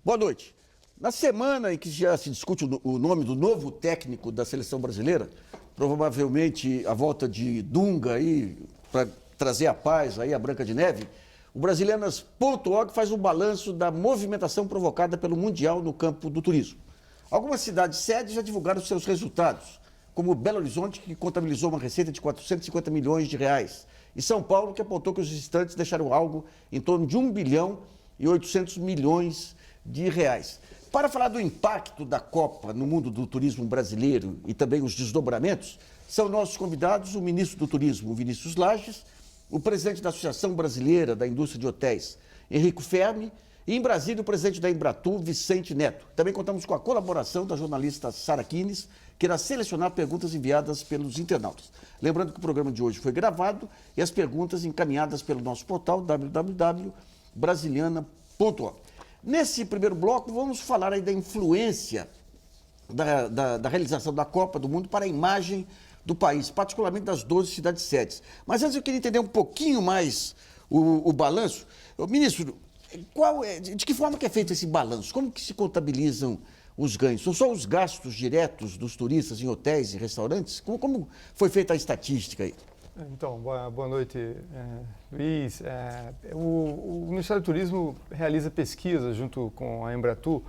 Boa noite. Na semana em que já se discute o nome do novo técnico da seleção brasileira, provavelmente a volta de Dunga aí para trazer a paz aí a Branca de Neve, o Brasilianas.org faz um balanço da movimentação provocada pelo Mundial no campo do turismo. Algumas cidades sedes já divulgaram seus resultados, como Belo Horizonte, que contabilizou uma receita de 450 milhões de reais, e São Paulo, que apontou que os visitantes deixaram algo em torno de 1 bilhão e 800 milhões de reais. Para falar do impacto da Copa no mundo do turismo brasileiro e também os desdobramentos, são nossos convidados o ministro do Turismo, Vinícius Lages, o presidente da Associação Brasileira da Indústria de Hotéis, Henrico Fermi, e em Brasília o presidente da Embratur, Vicente Neto. Também contamos com a colaboração da jornalista Sara Kines, que irá selecionar perguntas enviadas pelos internautas. Lembrando que o programa de hoje foi gravado e as perguntas encaminhadas pelo nosso portal www.brasiliana.org. Nesse primeiro bloco, vamos falar aí da influência da realização da Copa do Mundo para a imagem do país, particularmente das 12 cidades sedes. Mas antes eu queria entender um pouquinho mais o balanço. Ministro, de que forma que é feito esse balanço? Como que se contabilizam os ganhos? São só os gastos diretos dos turistas em hotéis e restaurantes? Como foi feita a estatística aí? Então, boa noite, Luiz. O Ministério do Turismo realiza pesquisas junto com a Embratur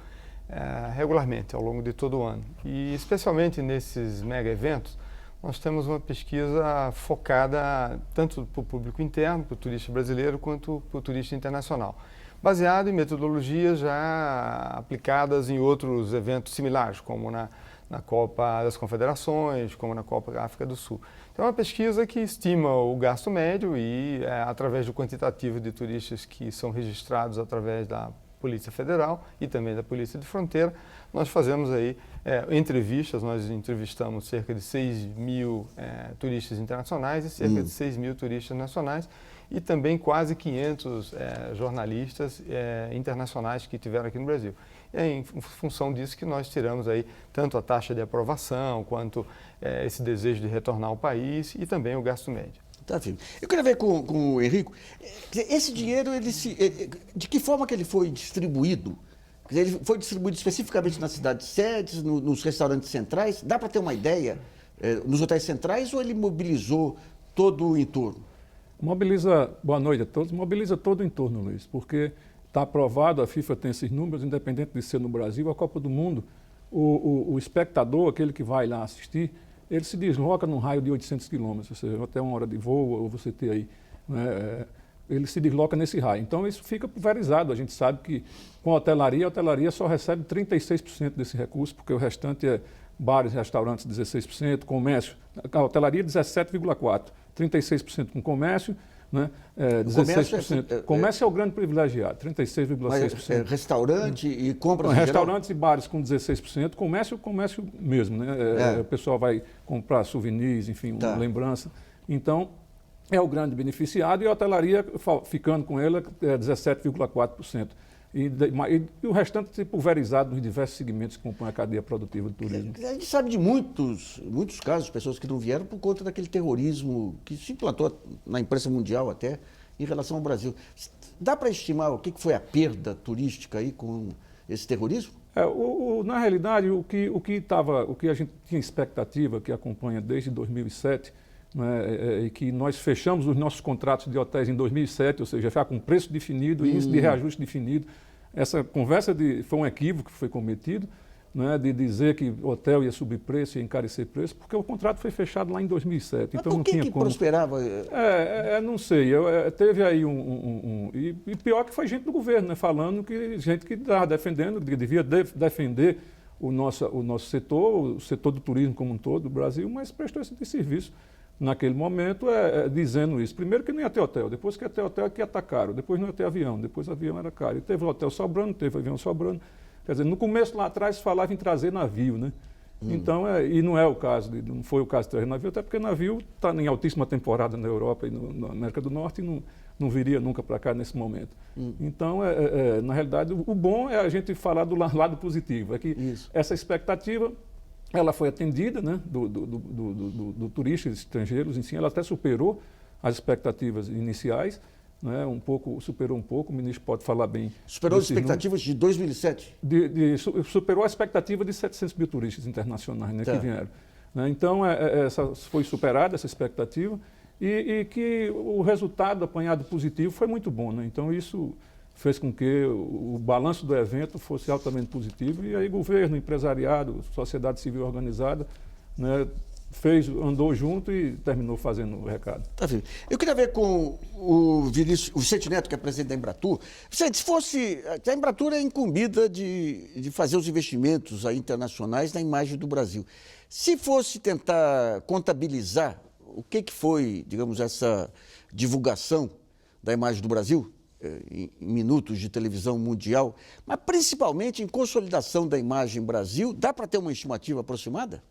regularmente, ao longo de todo o ano. E especialmente nesses mega eventos, nós temos uma pesquisa focada tanto para o público interno, para o turista brasileiro, quanto para o turista internacional, baseado em metodologias já aplicadas em outros eventos similares, como na Copa das Confederações, como na Copa da África do Sul. Então, é uma pesquisa que estima o gasto médio e, através do quantitativo de turistas que são registrados através da Polícia Federal e também da Polícia de Fronteira, nós fazemos aí entrevistas, nós entrevistamos cerca de 6 mil turistas internacionais e cerca de 6 mil turistas nacionais e também quase 500 jornalistas internacionais que tiveram aqui no Brasil. E é em função disso que nós tiramos aí tanto a taxa de aprovação, quanto esse desejo de retornar ao país e também o gasto médio. Tá, filho. Eu queria ver com o Henrico, esse dinheiro, de que forma que ele foi distribuído? Ele foi distribuído especificamente nas cidades sedes, nos restaurantes centrais? Dá para ter uma ideia? Nos hotéis centrais ou ele mobilizou todo o entorno? Boa noite a todos, mobiliza todo o entorno, Luiz, porque está aprovado, a FIFA tem esses números, independente de ser no Brasil, a Copa do Mundo, o espectador, aquele que vai lá assistir, ele se desloca num raio de 800 quilômetros, ou seja, até uma hora de voo, ou você ter aí, né, ele se desloca nesse raio. Então, isso fica pulverizado. A gente sabe que com a hotelaria só recebe 36% desse recurso, porque o restante é bares, restaurantes, 16%, comércio, a hotelaria 17,4%, 36% com comércio, né? 16%. Comércio é o grande privilegiado, 36,6%. Restaurante e compras restaurantes e bares com 16%, comércio mesmo, né? O pessoal vai comprar souvenirs, enfim, uma lembrança. Então, é o grande beneficiado e a hotelaria, ficando com ela, é 17,4%. E o restante pulverizado nos diversos segmentos que compõem a cadeia produtiva do turismo. A gente sabe de muitos casos, pessoas que não vieram por conta daquele terrorismo que se implantou na imprensa mundial até em relação ao Brasil. Dá para estimar o que foi a perda turística aí com esse terrorismo? Na realidade, o que a gente tinha expectativa, que acompanha desde 2007, né, e que nós fechamos os nossos contratos de hotéis em 2007, ou seja, já com preço definido e índice de reajuste definido. Essa conversa foi um equívoco que foi cometido, né, de dizer que o hotel ia subir preço, ia encarecer preço, porque o contrato foi fechado lá em 2007. Mas então por não tinha que como. Prosperava? Não sei. Teve aí e pior que foi gente do governo, né, falando que gente que estava defendendo, que devia defender o nosso setor, o setor do turismo como um todo do Brasil, mas prestou esse serviço. Naquele momento, dizendo isso. Primeiro que não ia ter hotel, depois que ia ter hotel que ia estar caro, depois não ia ter avião, depois o avião era caro. E teve hotel sobrando, teve avião sobrando. Quer dizer, no começo lá atrás falava em trazer navio, né? Então, e não é o caso, não foi o caso de trazer navio, até porque navio está em altíssima temporada na Europa e na América do Norte e não viria nunca para cá nesse momento. Então, na realidade, o bom é a gente falar do lado positivo, é que essa expectativa ela foi atendida, né, do turistas estrangeiros em si, ela até superou as expectativas iniciais, né, superou um pouco, o ministro pode falar bem. Superou as expectativas de 2007? Superou a expectativa de 700 mil turistas internacionais, né, Tá. que vieram. Né, então, foi superada essa expectativa e que o resultado apanhado positivo foi muito bom. Né? Então, isso fez com que o balanço do evento fosse altamente positivo e aí governo, empresariado, sociedade civil organizada, né, andou junto e terminou fazendo o recado. Tá vendo? Eu queria ver com o Vicente Neto, que é presidente da Embratur. Vicente, se fosse... A Embratur é incumbida de fazer os investimentos aí internacionais na imagem do Brasil. Se fosse tentar contabilizar o que foi, digamos, essa divulgação da imagem do Brasil, em minutos de televisão mundial, mas principalmente em consolidação da imagem Brasil, dá para ter uma estimativa aproximada?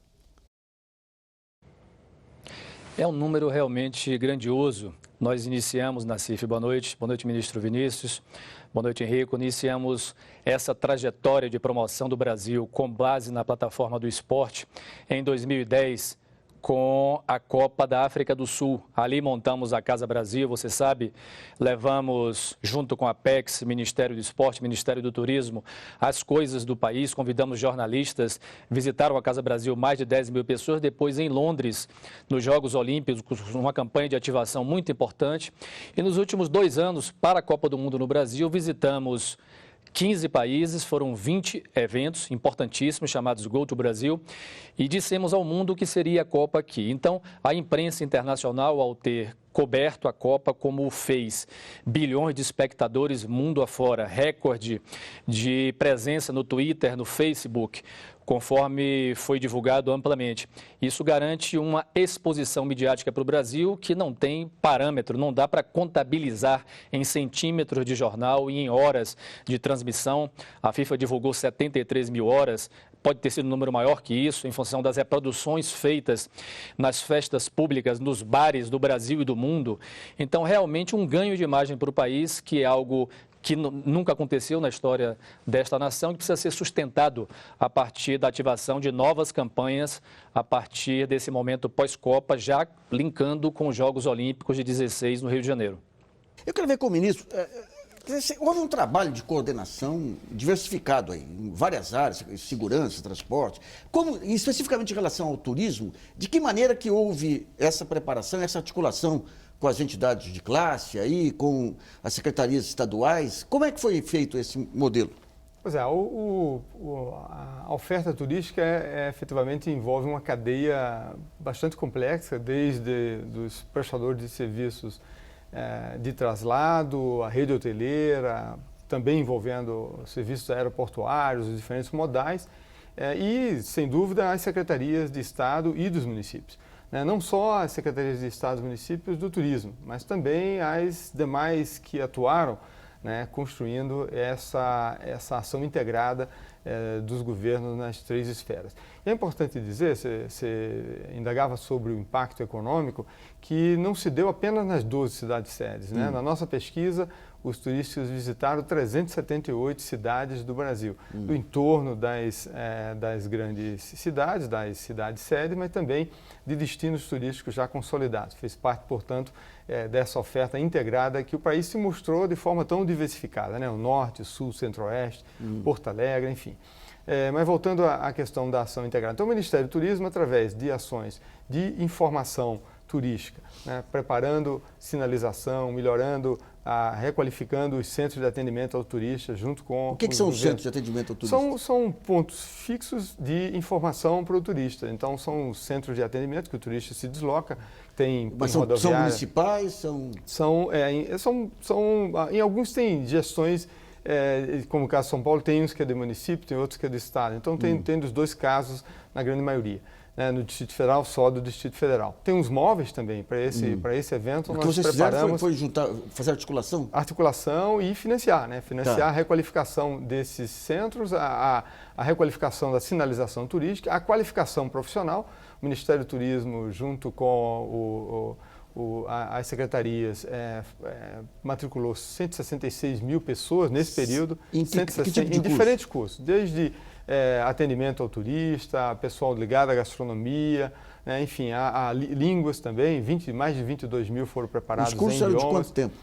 É um número realmente grandioso. Nós iniciamos, Nassif, boa noite, ministro Vinícius, boa noite, Henrico. Iniciamos essa trajetória de promoção do Brasil com base na plataforma do esporte em 2010, com a Copa da África do Sul. Ali montamos a Casa Brasil, você sabe, levamos junto com a Apex, Ministério do Esporte, Ministério do Turismo, as coisas do país, convidamos jornalistas, visitaram a Casa Brasil mais de 10 mil pessoas, depois em Londres, nos Jogos Olímpicos, uma campanha de ativação muito importante. E nos últimos 2 anos, para a Copa do Mundo no Brasil, visitamos 15 países, foram 20 eventos importantíssimos chamados Go to Brasil e dissemos ao mundo que seria a Copa aqui. Então, a imprensa internacional, ao ter coberto a Copa como fez, bilhões de espectadores mundo afora, recorde de presença no Twitter, no Facebook, conforme foi divulgado amplamente. Isso garante uma exposição midiática para o Brasil que não tem parâmetro, não dá para contabilizar em centímetros de jornal e em horas de transmissão. A FIFA divulgou 73 mil horas, pode ter sido um número maior que isso, em função das reproduções feitas nas festas públicas, nos bares do Brasil e do mundo. Então, realmente um ganho de imagem para o país, que é algo que nunca aconteceu na história desta nação, que precisa ser sustentado a partir da ativação de novas campanhas, a partir desse momento pós-Copa, já linkando com os Jogos Olímpicos de 16 no Rio de Janeiro. Eu quero ver com o ministro, houve um trabalho de coordenação diversificado aí, em várias áreas, segurança, transporte, como, especificamente em relação ao turismo, de que maneira que houve essa preparação, essa articulação com as entidades de classe, aí, com as secretarias estaduais? Como é que foi feito esse modelo? Pois é, a oferta turística efetivamente envolve uma cadeia bastante complexa, desde os prestadores de serviços de traslado, a rede hoteleira, também envolvendo serviços aeroportuários, os diferentes modais, e, sem dúvida, as secretarias de Estado e dos municípios. Não só as secretarias de Estado e municípios do turismo, mas também as demais que atuaram, construindo essa ação integrada dos governos nas 3 esferas. E é importante dizer, você indagava sobre o impacto econômico, que não se deu apenas nas 12 cidades-sedes. Na nossa pesquisa, os turistas visitaram 378 cidades do Brasil, do entorno das grandes cidades, das cidades-sedes, mas também de destinos turísticos já consolidados. Fez parte, portanto, dessa oferta integrada que o país se mostrou de forma tão diversificada, o Norte, o Sul, o Centro-Oeste, Porto Alegre, enfim. Mas voltando à questão da ação integrada. Então, o Ministério do Turismo, através de ações de informação turística, preparando sinalização, melhorando, requalificando os centros de atendimento ao turista junto com... O que são os centros de atendimento ao turista? São pontos fixos de informação para o turista. Então, são centros de atendimento que o turista se desloca, tem rodoviária. São municipais? Em alguns tem gestões, como o caso de São Paulo, tem uns que é de município, tem outros que é do Estado. Então, tem dos 2 casos na grande maioria. No Distrito Federal, só do Distrito Federal. Tem uns móveis também para esse evento. O que vocês fizeram foi fazer articulação? Articulação e financiar, Financiar a requalificação desses centros, a requalificação da sinalização turística, a qualificação profissional. O Ministério do Turismo, junto com as secretarias, matriculou 166 mil pessoas nesse período, em diferentes cursos, desde atendimento ao turista, pessoal ligado à gastronomia, enfim, há línguas também, mais de 22 mil foram preparados em idiomas. Os cursos eram de quanto tempo?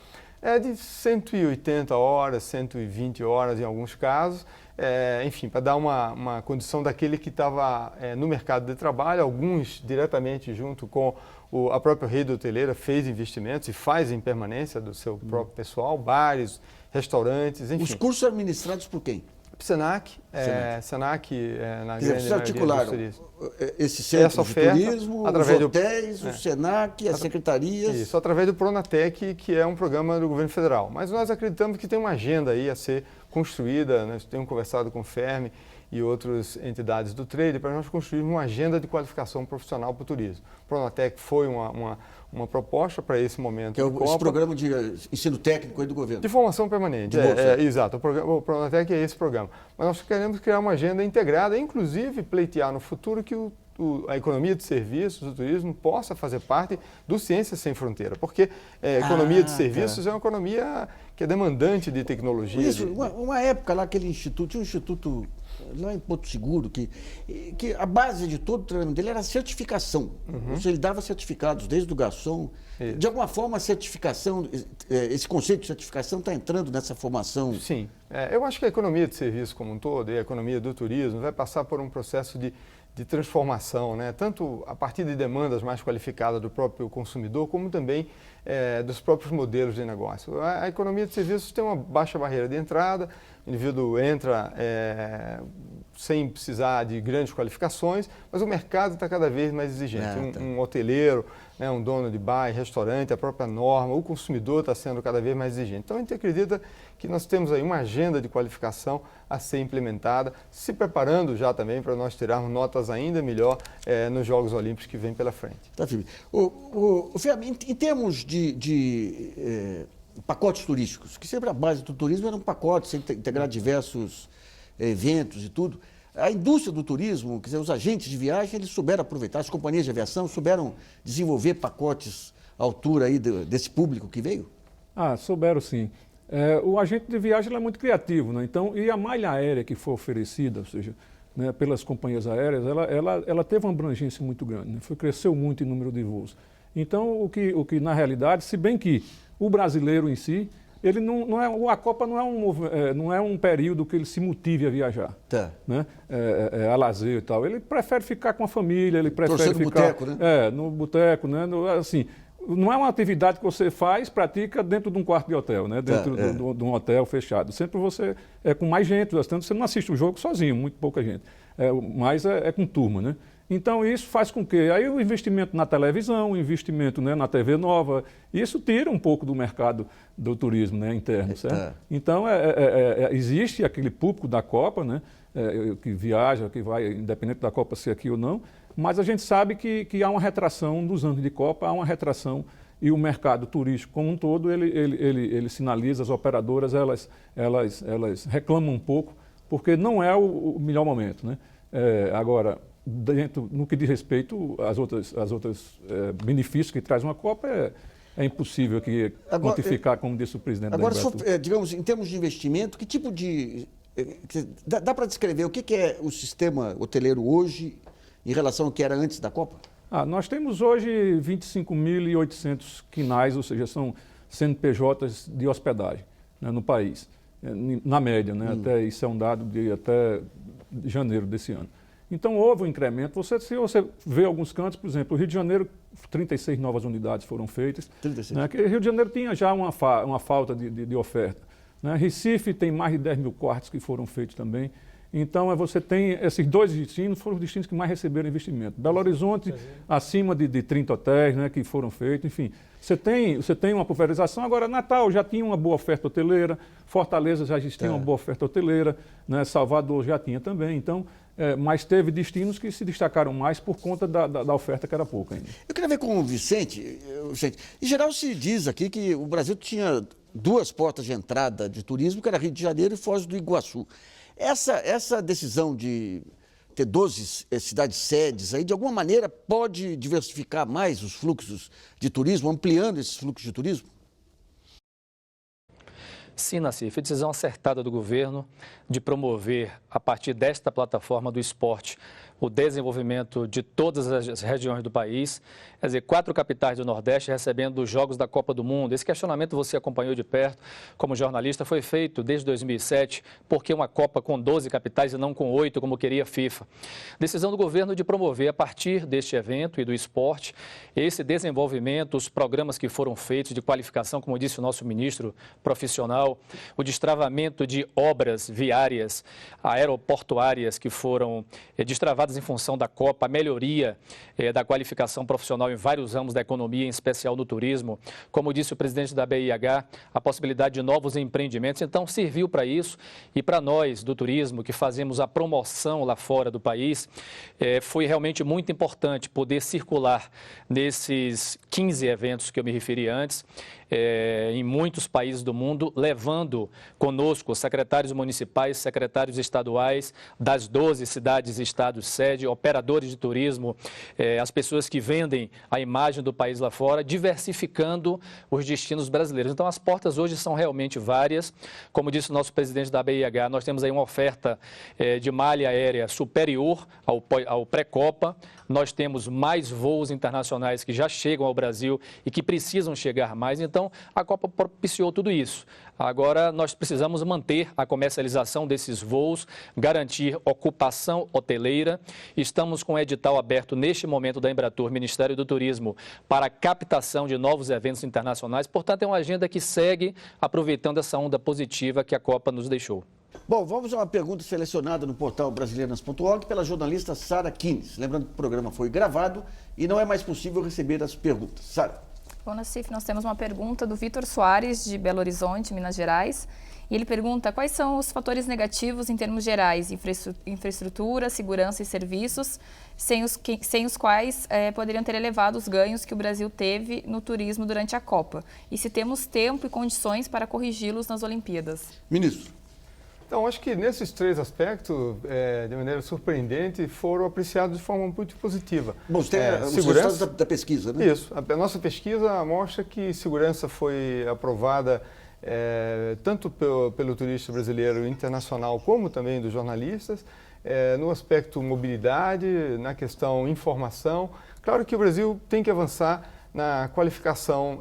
É de 180 horas, 120 horas em alguns casos, enfim, para dar uma condição daquele que estava no mercado de trabalho, alguns diretamente junto com a própria rede hoteleira fez investimentos e faz em permanência do seu próprio pessoal, bares, restaurantes, enfim. Os cursos são administrados por quem? Senac, na grande Vocês articularam esse essa centro de oferta, turismo, através os hotéis, o Senac, as secretarias. Isso, através do Pronatec, que é um programa do governo federal. Mas nós acreditamos que tem uma agenda aí a ser construída, nós temos conversado com o FERM e outras entidades do trade para nós construirmos uma agenda de qualificação profissional para o turismo. O Pronatec foi uma proposta para esse momento. Que é esse programa de ensino técnico aí do governo. De formação permanente, exato. O Pronatec é esse programa. Mas nós queremos criar uma agenda integrada, inclusive pleitear no futuro que a economia de serviços, o turismo, possa fazer parte do Ciências Sem Fronteira. Porque a economia de serviços é uma economia que é demandante de tecnologia. Isso, uma época lá, aquele instituto, tinha um instituto lá em Porto Seguro, que a base de todo o treinamento dele era a certificação. Ou seja, ele dava certificados desde o garçom. Isso. De alguma forma, a certificação, esse conceito de certificação está entrando nessa formação. Sim. Eu acho que a economia de serviços como um todo e a economia do turismo vai passar por um processo de transformação, né? Tanto a partir de demandas mais qualificadas do próprio consumidor, como também dos próprios modelos de negócio. A economia de serviços tem uma baixa barreira de entrada, o indivíduo entra sem precisar de grandes qualificações, mas o mercado está cada vez mais exigente. Um hoteleiro, né, um dono de bar, restaurante, a própria norma, o consumidor está sendo cada vez mais exigente. Então a gente acredita que nós temos aí uma agenda de qualificação a ser implementada, se preparando já também para nós tirarmos notas ainda melhor nos Jogos Olímpicos que vem pela frente. Tá, Felipe. Em termos de pacotes turísticos, que sempre a base do turismo era um pacote, sem integrar diversos eventos e tudo. A indústria do turismo, quer dizer, os agentes de viagem, eles souberam aproveitar, as companhias de aviação souberam desenvolver pacotes à altura aí desse público que veio? Souberam sim. O agente de viagem ele é muito criativo, né? Então, e a malha aérea que foi oferecida, ou seja, né, pelas companhias aéreas, ela teve uma abrangência muito grande, né? Cresceu muito em número de voos. Então, o que na realidade, se bem que o brasileiro em si, ele a Copa não é um período que ele se motive a viajar, né? A lazer e tal. Ele prefere ficar com a família, ele prefere ficar no boteco, né? No boteco, né? Assim, não é uma atividade que você pratica dentro de um quarto de hotel, né? Dentro de um hotel fechado. Sempre você é com mais gente, bastante. Você não assiste o jogo sozinho, muito pouca gente. Mas é com turma, né? Então, isso faz com que aí o investimento na televisão, o investimento, né, na TV nova, isso tira um pouco do mercado do turismo, né, interno, certo? Então, existe aquele público da Copa, né, que viaja, que vai, independente da Copa ser aqui ou não, mas a gente sabe que há uma retração nos anos de Copa, há uma retração e o mercado turístico como um todo, ele sinaliza, as operadoras, elas reclamam um pouco, porque não é o melhor momento, né? Agora, no que diz respeito às outras benefícios que traz uma Copa, é impossível aqui quantificar, como disse o presidente da Embratur. Agora, digamos, em termos de investimento, que tipo de... Dá para descrever o que é o sistema hoteleiro hoje em relação ao que era antes da Copa? Nós temos hoje 25.800 quinais, ou seja, são CNPJs de hospedagem, né, no país, na média, né, isso é um dado de até janeiro desse ano. Então, houve um incremento. Se você vê alguns cantos, por exemplo, o Rio de Janeiro, 36 novas unidades foram feitas. 36. Né, que o Rio de Janeiro tinha já uma falta de oferta. Né? Recife tem mais de 10 mil quartos que foram feitos também. Então, você tem esses dois destinos, foram os destinos que mais receberam investimento. Belo Horizonte, acima de 30 hotéis, né, que foram feitos, enfim. Você tem uma pulverização. Agora, Natal já tinha uma boa oferta hoteleira, Fortaleza já existia uma boa oferta hoteleira, né, Salvador já tinha também. Então, mas teve destinos que se destacaram mais por conta da oferta que era pouca ainda. Eu queria ver com o Vicente. Em geral, se diz aqui que o Brasil tinha duas portas de entrada de turismo, que era Rio de Janeiro e Foz do Iguaçu. Essa decisão de ter 12 cidades-sedes aí, de alguma maneira, pode diversificar mais os fluxos de turismo, ampliando esses fluxos de turismo? Sim, Nassif, a decisão acertada do governo de promover, a partir desta plataforma do esporte, o desenvolvimento de todas as regiões do país. Quer dizer, 4 capitais do Nordeste recebendo os Jogos da Copa do Mundo. Esse questionamento você acompanhou de perto como jornalista, foi feito desde 2007, por que uma Copa com 12 capitais e não com 8, como queria a FIFA? Decisão do governo de promover, a partir deste evento e do esporte, esse desenvolvimento, os programas que foram feitos de qualificação, como disse o nosso ministro profissional, o destravamento de obras viárias, aeroportuárias que foram destravadas em função da Copa, a melhoria da qualificação profissional em vários ramos da economia, em especial no turismo. Como disse o presidente da BIH, a possibilidade de novos empreendimentos. Então, serviu para isso e para nós do turismo, que fazemos a promoção lá fora do país, foi realmente muito importante poder circular nesses 15 eventos que eu me referi antes, em muitos países do mundo, levando conosco secretários municipais, secretários estaduais das 12 cidades e estados sede, operadores de turismo, as pessoas que vendem a imagem do país lá fora, diversificando os destinos brasileiros. Então, as portas hoje são realmente várias. Como disse o nosso presidente da BIH, nós temos aí uma oferta de malha aérea superior ao pré-Copa. Nós temos mais voos internacionais que já chegam ao Brasil e que precisam chegar mais. Então, a Copa propiciou tudo isso. Agora, nós precisamos manter a comercialização desses voos, garantir ocupação hoteleira. Estamos com o edital aberto neste momento da Embratur, Ministério do Turismo, para a captação de novos eventos internacionais. Portanto, é uma agenda que segue aproveitando essa onda positiva que a Copa nos deixou. Bom, vamos a uma pergunta selecionada no portal brasileiras.org pela jornalista Sara Kines. Lembrando que o programa foi gravado e não é mais possível receber as perguntas. Sara. Bom, Nassif, nós temos uma pergunta do Vitor Soares, de Belo Horizonte, Minas Gerais. E ele pergunta quais são os fatores negativos em termos gerais, infraestrutura, segurança e serviços, sem os quais poderiam ter elevado os ganhos que o Brasil teve no turismo durante a Copa. E se temos tempo e condições para corrigi-los nas Olimpíadas. Ministro. Então, acho que nesses 3 aspectos, de maneira surpreendente, foram apreciados de forma muito positiva. Bom, você tem os resultados da pesquisa, né? Isso. A nossa pesquisa mostra que segurança foi aprovada tanto pelo turista brasileiro internacional como também dos jornalistas, no aspecto mobilidade, na questão informação. Claro que o Brasil tem que avançar na qualificação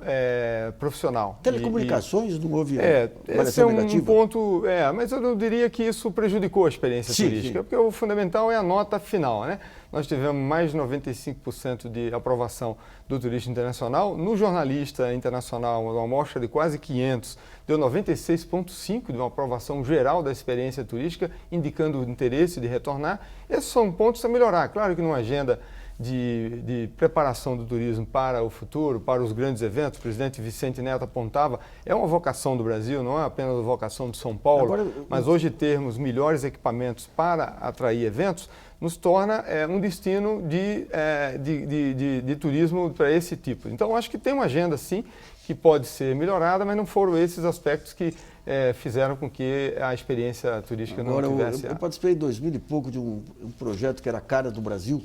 profissional. Telecomunicações não houve esse é um negativa? Ponto, mas eu não diria que isso prejudicou a experiência turística, porque o fundamental é a nota final, né? Nós tivemos mais de 95% de aprovação do turista internacional. No jornalista internacional, uma amostra de quase 500, deu 96,5% de uma aprovação geral da experiência turística, indicando o interesse de retornar. Esses são pontos a melhorar. Claro que numa agenda de preparação do turismo para o futuro, para os grandes eventos, o presidente Vicente Neto apontava, é uma vocação do Brasil, não é apenas a vocação de São Paulo, mas hoje termos melhores equipamentos para atrair eventos, nos torna um destino de turismo para esse tipo. Então, acho que tem uma agenda, sim, que pode ser melhorada, mas não foram esses aspectos que fizeram com que a experiência turística não tivesse... Eu participei em 2000 e pouco de um projeto que era a Cara do Brasil,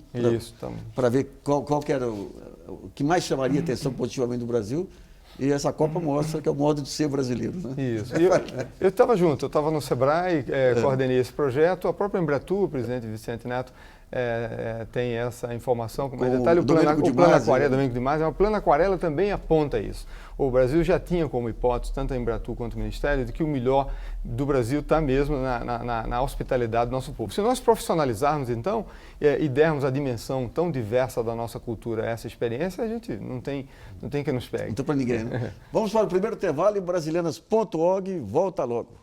para ver qual que era o que mais chamaria atenção positivamente do Brasil. E essa Copa mostra que é o modo de ser brasileiro, né? Isso. Eu estava junto, eu estava no Sebrae, coordenei esse projeto. A própria Embratur, o presidente Vicente Neto, tem essa informação com mais detalhe. O Plano Aquarela, Domênico de Masi, o Plano Aquarela também aponta isso. O Brasil já tinha como hipótese, tanto a Embratur quanto o Ministério, de que o melhor do Brasil está mesmo na hospitalidade do nosso povo. Se nós profissionalizarmos, então, e dermos a dimensão tão diversa da nossa cultura a essa experiência, a gente não tem que nos pegue. Não tem para ninguém, né? Vamos para o primeiro intervalo e brasileiras.org volta logo.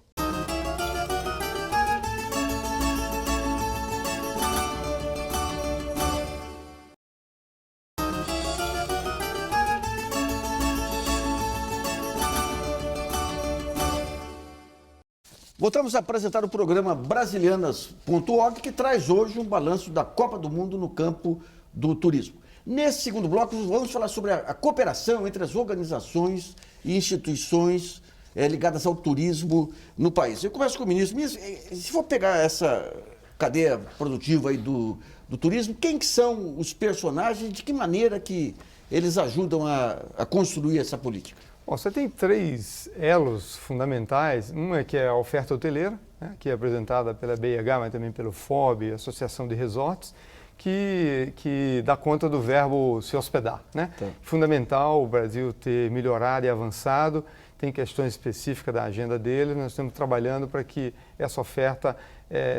Voltamos a apresentar o programa Brasilianas.org, que traz hoje um balanço da Copa do Mundo no campo do turismo. Nesse segundo bloco, vamos falar sobre a cooperação entre as organizações e instituições ligadas ao turismo no país. Eu começo com o ministro. Ministro, se for pegar essa cadeia produtiva aí do turismo, quem que são os personagens, de que maneira que eles ajudam a construir essa política? Bom, você tem 3 elos fundamentais. Uma que é a oferta hoteleira, né, que é apresentada pela BIH, mas também pelo FOB, Associação de Resorts. que dá conta do verbo se hospedar, né? Tá. Fundamental o Brasil ter melhorado e avançado, tem questões específicas da agenda dele, nós estamos trabalhando para que essa oferta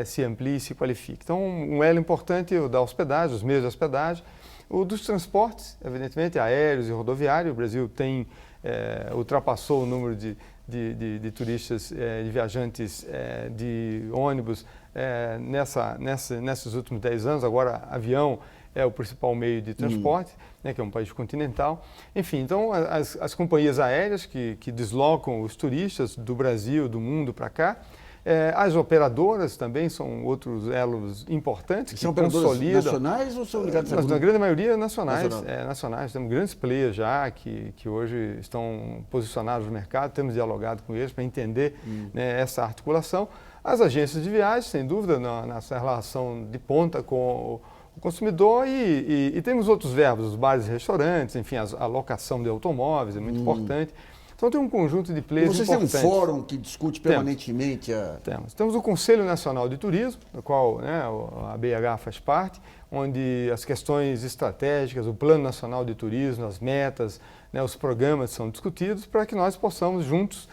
se amplie e se qualifique. Então, um elo importante é o da hospedagem, os meios de hospedagem, o dos transportes, evidentemente, aéreos e rodoviários. O Brasil ultrapassou o número de turistas, de viajantes de ônibus nesses últimos 10 anos. Agora, avião é o principal meio de transporte, né, que é um país continental. Enfim, então, as companhias aéreas que deslocam os turistas do Brasil, do mundo para cá, as operadoras também são outros elos importantes que são operadoras consolidam. Nacionais ou são ligadas a Mas, grupo? na grande maioria, nacionais. Nacional. Nacionais. Temos grandes players já que hoje estão posicionados no mercado, temos dialogado com eles para entender né, essa articulação. As agências de viagens, sem dúvida, nessa relação de ponta com o consumidor e temos outros verbos, os bares e restaurantes, enfim, a locação de automóveis é muito importante. Então, tem um conjunto de players importantes. Vocês têm um fórum que discute permanentemente Temos o Conselho Nacional de Turismo, do qual né, a BH faz parte, onde as questões estratégicas, o Plano Nacional de Turismo, as metas, né, os programas são discutidos para que nós possamos juntos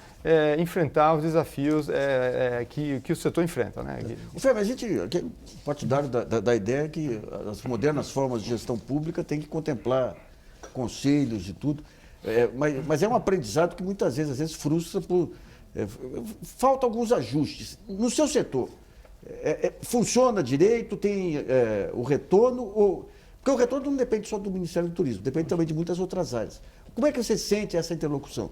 enfrentar os desafios que o setor enfrenta. Né? Feb, a gente, partidário da ideia que as modernas formas de gestão pública têm que contemplar conselhos e tudo. Mas é um aprendizado que muitas vezes, às vezes, frustra por... falta alguns ajustes. No seu setor, funciona direito, tem o retorno? Porque o retorno não depende só do Ministério do Turismo, depende também de muitas outras áreas. Como é que você sente essa interlocução?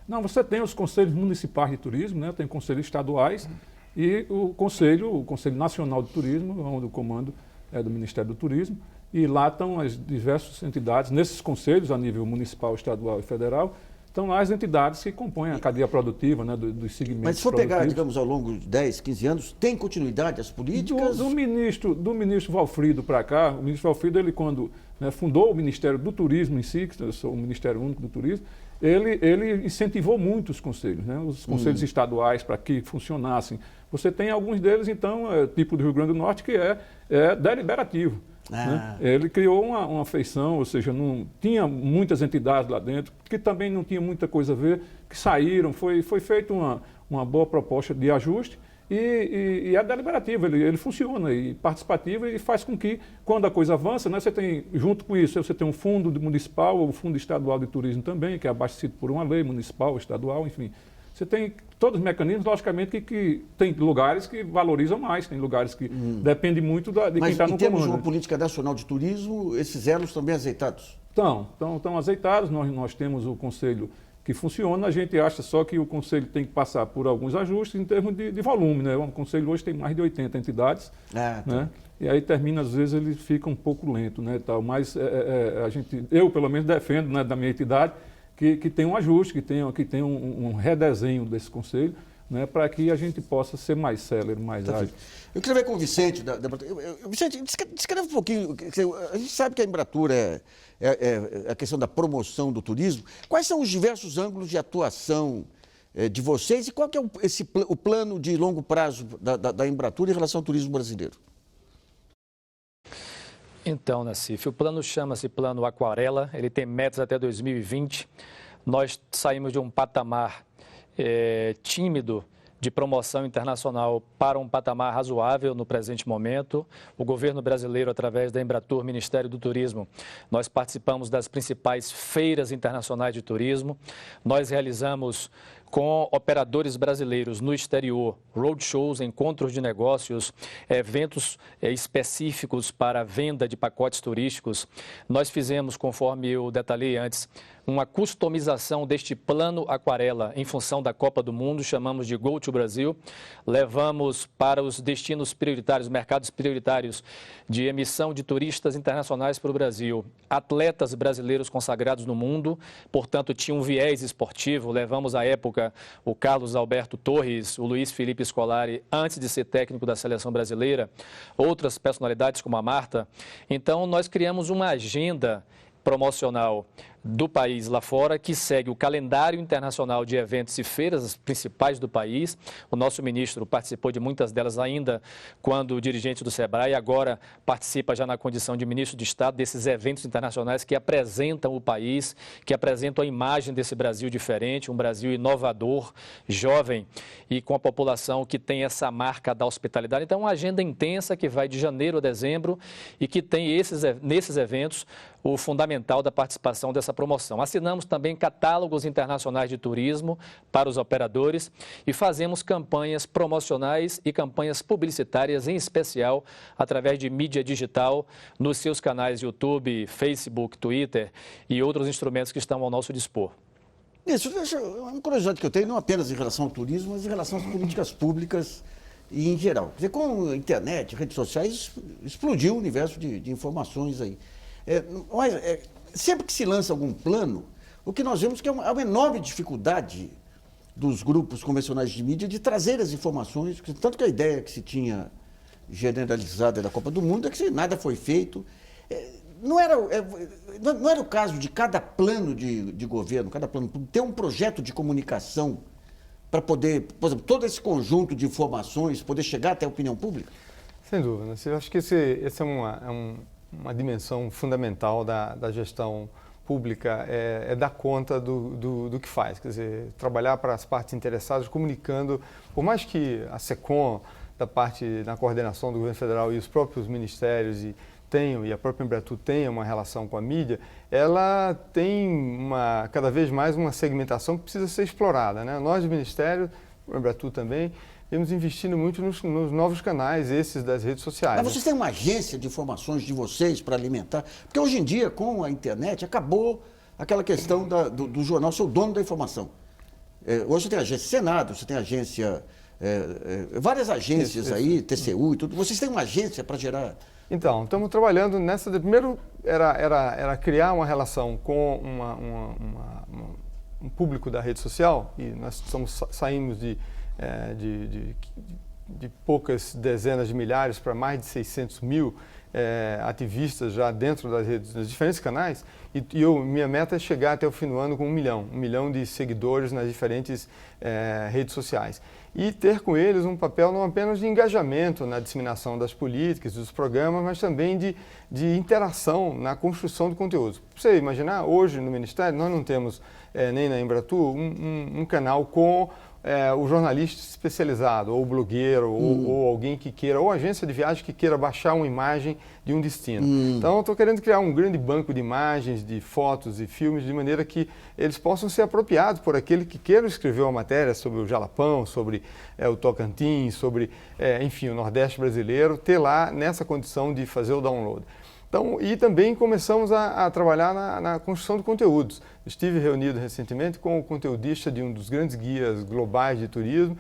Não, você tem os conselhos municipais de turismo, né? Tem conselhos estaduais e o Conselho Nacional de Turismo, onde o comando é do Ministério do Turismo. E lá estão as diversas entidades, nesses conselhos a nível municipal, estadual e federal, estão lá as entidades que compõem a cadeia produtiva, né, dos segmentos. Mas se for pegar, digamos, ao longo de 10, 15 anos, tem continuidade as políticas? Do ministro Valfrido para cá, o ministro Valfrido, ele quando fundou o Ministério do Turismo em si, que eu sou o Ministério Único do Turismo, ele incentivou muito os conselhos, né, os conselhos estaduais para que funcionassem. Você tem alguns deles, então, tipo do Rio Grande do Norte, que é deliberativo. Né? Ele criou uma feição, ou seja, não tinha muitas entidades lá dentro, que também não tinha muita coisa a ver, que saíram, foi feita uma boa proposta de ajuste e é deliberativo, ele funciona e participativo e faz com que, quando a coisa avança, né, você tem, junto com isso, você tem um fundo municipal, ou fundo estadual de turismo também, que é abastecido por uma lei municipal, estadual, enfim. Você tem todos os mecanismos, logicamente, que tem lugares que valorizam mais, tem lugares que dependem muito de quem está no comando. Mas em termos de uma política nacional de turismo, esses elos estão bem azeitados? Estão azeitados, nós temos o Conselho que funciona, a gente acha só que o Conselho tem que passar por alguns ajustes em termos de volume. Né? O Conselho hoje tem mais de 80 entidades, né? E aí termina, às vezes, ele fica um pouco lento, né, tal. Mas eu, pelo menos, defendo, né, da minha entidade, que tem um ajuste, que tem um redesenho desse conselho, né, para que a gente possa ser mais célere, mais ágil. Eu queria ver com o Vicente. Vicente, descreve um pouquinho. A gente sabe que a Embratur é a questão da promoção do turismo. Quais são os diversos ângulos de atuação de vocês e qual que é o plano de longo prazo da Embratur em relação ao turismo brasileiro? Então, Nassif, o plano chama-se Plano Aquarela, ele tem metas até 2020. Nós saímos de um patamar tímido de promoção internacional para um patamar razoável no presente momento. O governo brasileiro, através da Embratur, Ministério do Turismo, nós participamos das principais feiras internacionais de turismo. Nós realizamos com operadores brasileiros no exterior, roadshows, encontros de negócios, eventos específicos para a venda de pacotes turísticos. Nós fizemos, conforme eu detalhei antes, uma customização deste plano Aquarela em função da Copa do Mundo, chamamos de Go to Brasil. Levamos para os destinos prioritários, mercados prioritários de emissão de turistas internacionais para o Brasil, atletas brasileiros consagrados no mundo, portanto tinha um viés esportivo. Levamos à época o Carlos Alberto Torres, o Luiz Felipe Scolari, antes de ser técnico da seleção brasileira, outras personalidades como a Marta. Então nós criamos uma agenda promocional do país lá fora, que segue o calendário internacional de eventos e feiras, as principais do país. O nosso ministro participou de muitas delas ainda quando dirigente do SEBRAE, agora participa já na condição de ministro de Estado desses eventos internacionais que apresentam o país, que apresentam a imagem desse Brasil diferente, um Brasil inovador, jovem e com a população que tem essa marca da hospitalidade. Então, uma agenda intensa que vai de janeiro a dezembro e que tem nesses eventos o fundamental da participação dessa promoção. Assinamos também catálogos internacionais de turismo para os operadores e fazemos campanhas promocionais e campanhas publicitárias, em especial através de mídia digital, nos seus canais YouTube, Facebook, Twitter e outros instrumentos que estão ao nosso dispor. Isso, uma curiosidade que eu tenho, não apenas em relação ao turismo, mas em relação às políticas públicas e em geral. Quer dizer, com a internet, redes sociais, explodiu o universo de informações aí. Sempre que se lança algum plano, o que nós vemos que é uma enorme dificuldade dos grupos convencionais de mídia de trazer as informações, tanto que a ideia que se tinha generalizada da Copa do Mundo é que nada foi feito. Não era o caso de cada plano de governo, cada plano, ter um projeto de comunicação para poder, por exemplo, todo esse conjunto de informações poder chegar até a opinião pública? Sem dúvida. Eu acho que essa é uma dimensão fundamental da gestão pública, é dar conta do que faz, quer dizer, trabalhar para as partes interessadas, comunicando, por mais que a SECOM, da parte na coordenação do governo federal e os próprios ministérios e a própria Embratur tenha uma relação com a mídia, ela tem cada vez mais uma segmentação que precisa ser explorada, né? Nós do Ministério, o Embratur também, temos investindo muito nos novos canais, esses das redes sociais. Mas vocês têm uma agência de informações de vocês para alimentar? Porque hoje em dia, com a internet, acabou aquela questão do jornal ser o dono da informação. Hoje você tem a agência Senado, você tem a agência, várias agências aí, TCU e tudo. Vocês têm uma agência para gerar... Então, estamos trabalhando nessa... Primeiro, era criar uma relação com um público da rede social, e nós saímos de poucas dezenas de milhares para mais de 600 mil ativistas já dentro das redes, dos diferentes canais, e minha meta é chegar até o fim do ano com 1 milhão de seguidores nas diferentes redes sociais. E ter com eles um papel não apenas de engajamento na disseminação das políticas, dos programas, mas também de interação na construção de conteúdos. Para você imaginar, hoje no Ministério nós não temos, nem na Embratur, um canal com o jornalista especializado, ou o blogueiro, ou alguém que queira, ou agência de viagem que queira baixar uma imagem de um destino. Então, eu estou querendo criar um grande banco de imagens, de fotos e filmes, de maneira que eles possam ser apropriados por aquele que queira escrever uma matéria sobre o Jalapão, sobre o Tocantins, sobre, enfim, o Nordeste brasileiro, ter lá nessa condição de fazer o download. Então, e também começamos a trabalhar na construção de conteúdos. Estive reunido recentemente com o conteudista de um dos grandes guias globais de turismo,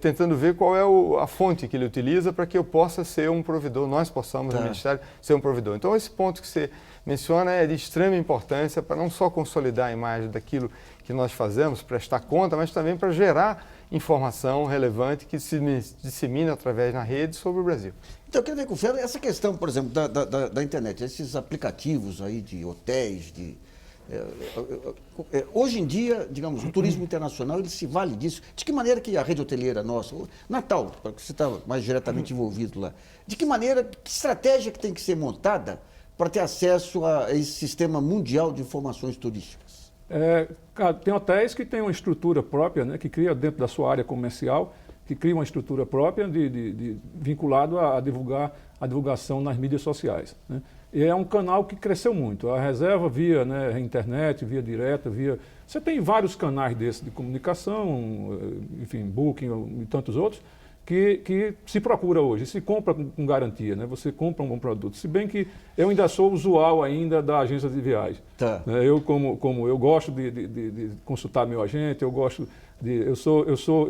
tentando ver qual é a fonte que ele utiliza para que eu possa ser um provedor, nós possamos, no Ministério, ser um provedor. Então, esse ponto que você menciona é de extrema importância para não só consolidar a imagem daquilo que nós fazemos, prestar conta, mas também para gerar informação relevante que se dissemina através na rede sobre o Brasil. Então, eu queria ver com o Fera essa questão, por exemplo, da internet, esses aplicativos aí de hotéis, hoje em dia, digamos, o turismo internacional, ele se vale disso. De que maneira que a rede hoteleira nossa, Natal, porque você está mais diretamente envolvido lá, de que maneira, que estratégia que tem que ser montada para ter acesso a esse sistema mundial de informações turísticas? Tem hotéis que têm uma estrutura própria, né, que cria dentro da sua área comercial, que cria uma estrutura própria vinculado a divulgação nas mídias sociais, né? E é um canal que cresceu muito. A reserva via internet, via direta, Você tem vários canais desses de comunicação, enfim, Booking e tantos outros, que se procura hoje, se compra com garantia, né? Você compra um bom produto. Se bem que eu ainda sou usual ainda da agência de viagem. Tá. Eu, como eu gosto de consultar meu agente, eu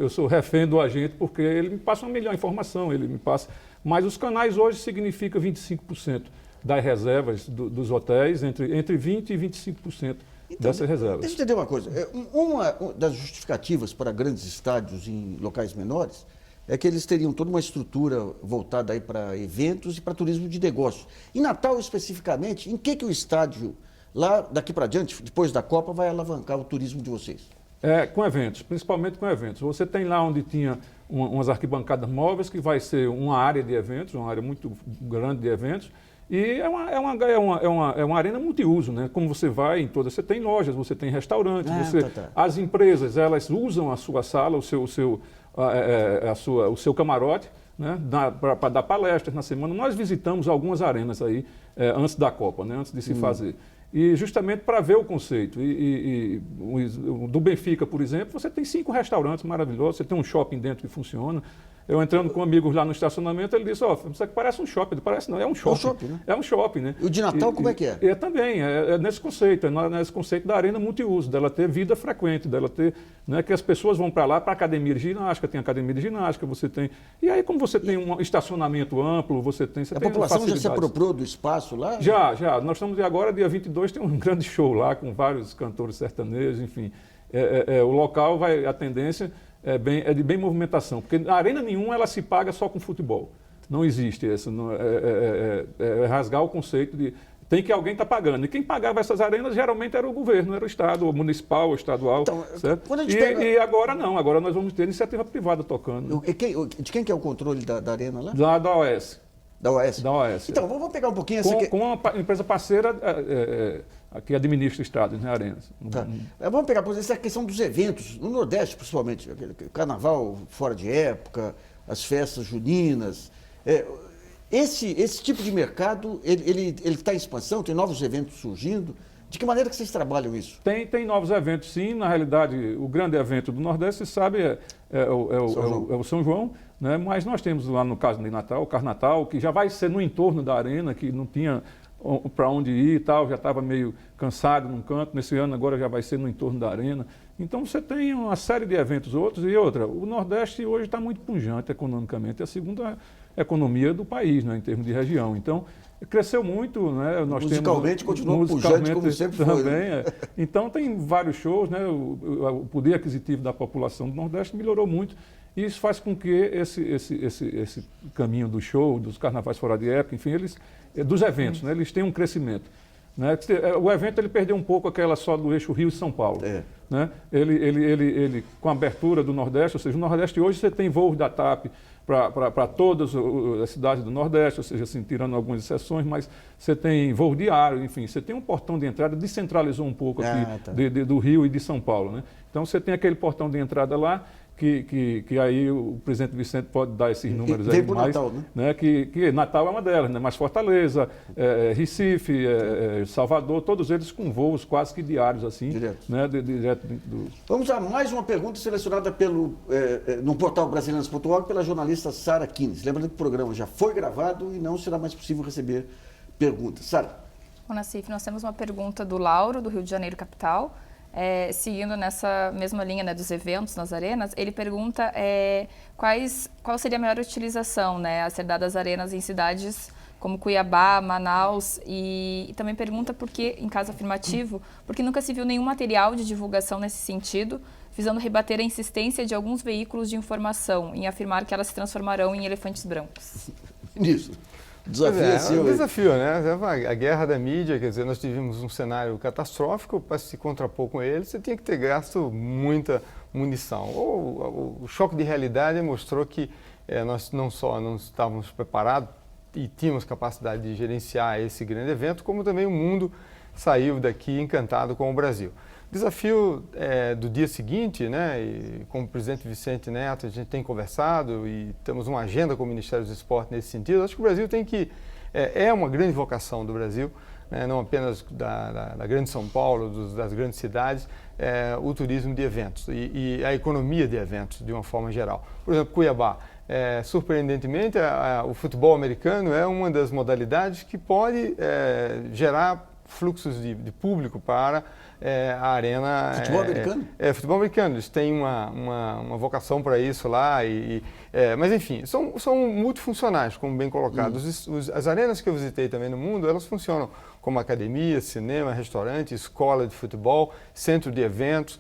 sou refém do agente porque ele me passa uma melhor informação, ele me passa. Mas os canais hoje significam 25% das reservas dos hotéis, entre 20% e 25% dessas reservas. Deixa eu entender uma coisa. Uma das justificativas para grandes estádios em locais menores é que eles teriam toda uma estrutura voltada aí para eventos e para turismo de negócio. Em Natal, especificamente, em que o estádio lá daqui para diante, depois da Copa, vai alavancar o turismo de vocês? Com eventos, principalmente com eventos. Você tem lá onde tinha umas arquibancadas móveis, que vai ser uma área de eventos, uma área muito grande de eventos, e é uma arena multiuso, né? Como você vai em todas, você tem lojas, você tem restaurantes, as empresas, elas usam a sua sala, o seu camarote, né? Para dar palestras na semana. Nós visitamos algumas arenas aí antes da Copa, né? Antes de se fazer. E justamente para ver o conceito. Do Benfica, por exemplo, você tem 5 restaurantes maravilhosos, você tem um shopping dentro que funciona. Eu entrando com amigos lá no estacionamento, ele disse, isso aqui parece um shopping. Parece não, é um shopping. É um shopping, né? É um shopping, né? E o de Natal, como é que é? Também, nesse conceito, nesse conceito da arena multiuso, dela ter vida frequente, dela ter, né, que as pessoas vão para lá para academia de ginástica, tem academia de ginástica, você tem... E aí, como você tem um estacionamento amplo, você tem... A população já se apropriou do espaço lá? Já. Nós estamos agora, dia 22, tem um grande show lá, com vários cantores sertanejos, enfim. O local a tendência... É de bem movimentação, porque a arena nenhuma ela se paga só com futebol. Não existe isso. Rasgar o conceito de tem que alguém está pagando. E quem pagava essas arenas geralmente era o governo, era o Estado, o municipal, o estadual. Então, certo? Quando a gente e agora não, agora nós vamos ter iniciativa privada tocando. De quem que é o controle da arena lá? Da OAS. Da OAS? Da OAS. Então, vamos pegar um pouquinho... Com uma empresa parceira que administra o Estado, né, arenas. Tá. Vamos pegar, por exemplo, essa questão dos eventos, no Nordeste principalmente, carnaval fora de época, as festas juninas. Esse tipo de mercado, ele está em expansão, tem novos eventos surgindo. De que maneira que vocês trabalham isso? Tem novos eventos, sim. Na realidade, o grande evento do Nordeste, você sabe, é o São João, né? Mas nós temos lá, no caso de Natal, o Carnatal, que já vai ser no entorno da arena, que não tinha para onde ir e tal, já estava meio cansado num canto. Nesse ano agora já vai ser no entorno da arena. Então você tem uma série de eventos outros e outra. O Nordeste hoje está muito pujante economicamente, é a segunda economia do país, né, em termos de região. Então cresceu muito, né? Musicalmente continua pujante como sempre foi. Também, Então tem vários shows, né? O poder aquisitivo da população do Nordeste melhorou muito. E isso faz com que esse caminho do show, dos carnavais fora de época, enfim, dos eventos, né? Eles têm um crescimento. Né? O evento ele perdeu um pouco aquela só do eixo Rio e São Paulo. Né? Ele, com a abertura do Nordeste, ou seja, no Nordeste hoje você tem voos da TAP para todas as cidades do Nordeste, ou seja, assim, tirando algumas exceções, mas você tem voo diário, enfim, você tem um portão de entrada, descentralizou um pouco aqui do Rio e de São Paulo. Né? Então você tem aquele portão de entrada lá, que aí o presidente Vicente pode dar esses números aí mais. Natal, né? Que Natal é uma delas, né? Mas Fortaleza, Recife, Salvador, todos eles com voos quase que diários, assim. Direto. Né? Vamos a mais uma pergunta selecionada no portal brasileiros.org pela jornalista Sara Kines. Lembrando que o programa já foi gravado e não será mais possível receber perguntas. Sara. Bom, Nassif, nós temos uma pergunta do Lauro, do Rio de Janeiro, capital. Seguindo nessa mesma linha, né, dos eventos nas arenas, ele pergunta qual seria a melhor utilização, né, a ser dada às arenas em cidades como Cuiabá, Manaus, e também pergunta por que, em caso afirmativo, porque nunca se viu nenhum material de divulgação nesse sentido, visando rebater a insistência de alguns veículos de informação em afirmar que elas se transformarão em elefantes brancos. Ministro. É um desafio, né? A guerra da mídia, quer dizer, nós tivemos um cenário catastrófico, para se contrapor com ele, você tinha que ter gasto muita munição. O choque de realidade mostrou que nós não só não estávamos preparados e tínhamos capacidade de gerenciar esse grande evento, como também o mundo saiu daqui encantado com o Brasil. Desafio do dia seguinte, né, e com o presidente Vicente Neto, a gente tem conversado e temos uma agenda com o Ministério do Esporte nesse sentido. Acho que o Brasil tem que... É uma grande vocação do Brasil, né, não apenas da grande São Paulo, das grandes cidades, o turismo de eventos e a economia de eventos, de uma forma geral. Por exemplo, Cuiabá. Surpreendentemente, o futebol americano é uma das modalidades que pode gerar fluxos de público para a arena. Futebol americano? Futebol americano. Eles têm uma vocação para isso lá. Mas, enfim, são multifuncionais, como bem colocado. As arenas que eu visitei também no mundo, elas funcionam como academia, cinema, restaurante, escola de futebol, centro de eventos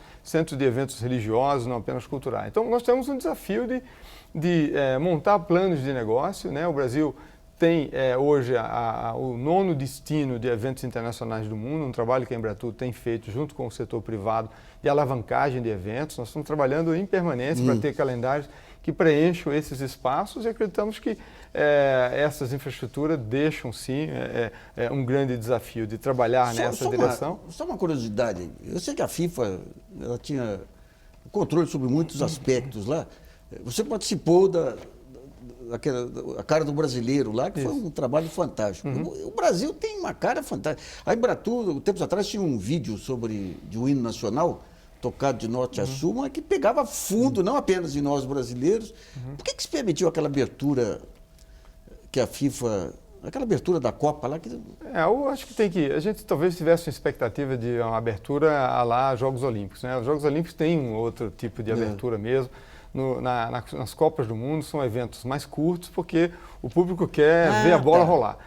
religiosos, não apenas culturais. Então, nós temos um desafio de montar planos de negócio, né? O Brasil tem hoje o 9º destino de eventos internacionais do mundo, um trabalho que a Embratur tem feito junto com o setor privado de alavancagem de eventos. Nós estamos trabalhando em permanência para ter calendários que preencham esses espaços e acreditamos que essas infraestruturas deixam, sim, um grande desafio de trabalhar nessa direção. Só uma curiosidade, eu sei que a FIFA ela tinha controle sobre muitos aspectos lá. Você participou a cara do brasileiro lá, que foi um trabalho fantástico. O Brasil tem uma cara fantástica. A Embratur, tempos atrás, tinha um vídeo de um hino nacional, tocado de norte a sul, mas que pegava fundo, não apenas em nós brasileiros. Por que se permitiu aquela abertura que a FIFA... Aquela abertura da Copa lá... Eu acho que a gente talvez tivesse uma expectativa de uma abertura à lá Jogos Olímpicos, né? Os Jogos Olímpicos têm um outro tipo de abertura mesmo. Nas Copas do Mundo são eventos mais curtos porque o público quer ver a bola rolar.